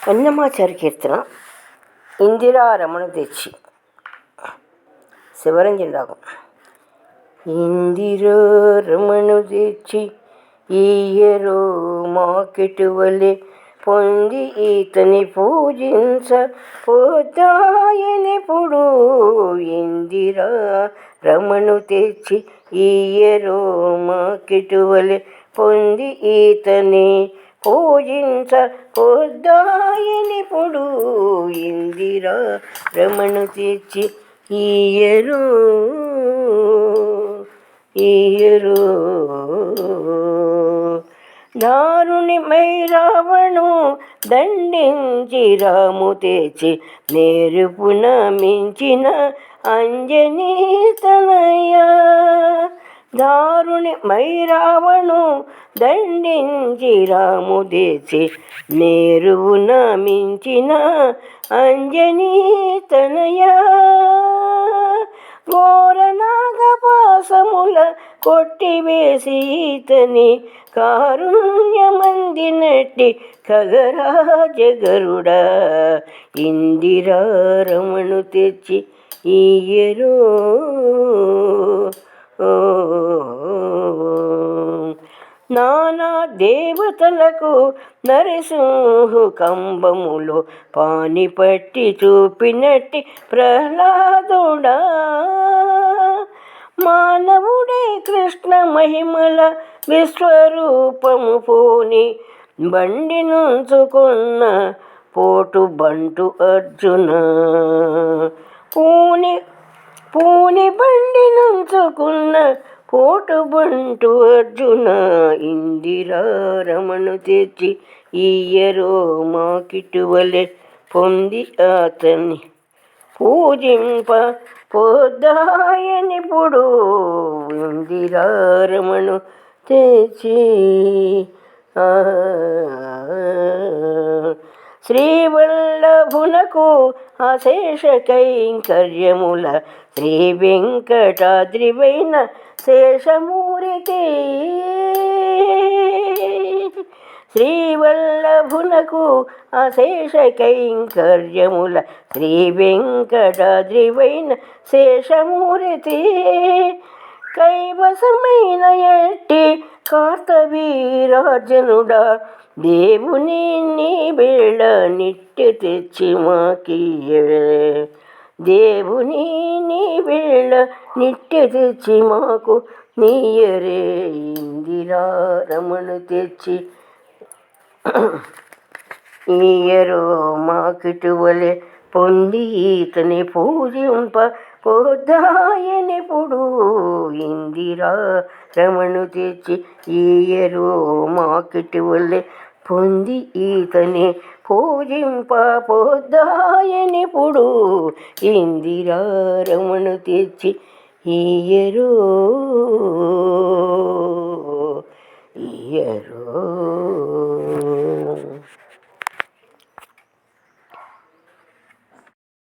అన్నమాచార్య కీర్తన ఇందిరా రమణ తెచ్చి శివరంజన్ రాగం. ఇందిరా రమణు తెచ్చి ఈయరో మాకెటువలే పొంది ఈతని పూజించ పోతాయనిపుడు. ఇందిరా రమణు తెచ్చి ఈయరో మాకెటువలే పొంది ఈతని పూజించ పొద్దాయనిపుడు. ఇందిరా రమణు తెచ్చి ఈయరో దారుణిమై రావణు దండించి రాము తెచ్చి నేరుపున మించిన అంజనీ తనయ. దారుణిమై రావణు దండించి రాము తెచ్చి నేరువున మించిన అంజనీ తనయ. ఘోర నాగపాసముల కొట్టివేసి ఈతని కారుణ్యమందినట్టి ఖగరాజ గరుడ. ఇందిరా రమణు తెచ్చి ఈయరో నానా దేవతలకు నరసింహు కంబములో పాని పట్టి చూపినట్టి ప్రహ్లాదుడా. మానవుడే కృష్ణ మహిమల విశ్వరూపము పూని బండి నుంచుకున్న పోటు బంటు అర్జున. పూని బండి నుంచుకున్న పోటు బంటు అర్జున. ఇందిరా రమణు తెచ్చి ఈయరో మాకిటువలే పొంది అతన్ని పూజింప పొద్దాయనిపుడు. ఇందిరా రమణు తెచ్చి శ్రీవల్లభునకు అశేష కైంకర్యముల శ్రీ వెంకటాద్రివైన శేషమూర్తి. శ్రీవల్లభునకు అశేష కైంకర్యముల శ్రీ వెంకటాద్రివైన శేషమూర్తి. కైవసమైన ఎట్టి కార్తవీరాజనుడా దేవుని నీ బిళ్ళ నిట్టె తెచ్చి మాకియ్యవే. దేవుని నీ బిళ్ళ నిట్టె తెచ్చి మాకు నీయరే. ఇందిరా రమణు తెచ్చి ఈయరో మాకిటువలే పొంది ఈతని పూజింప పొద్దాయనిపుడు. ఇందిరా రమణు తెచ్చి ఈయరో మాకిటువలే పొంది ఈతని పూజింప పొద్దాయనిపుడు. ఇందిరా రమణు తెచ్చి ఈయరో.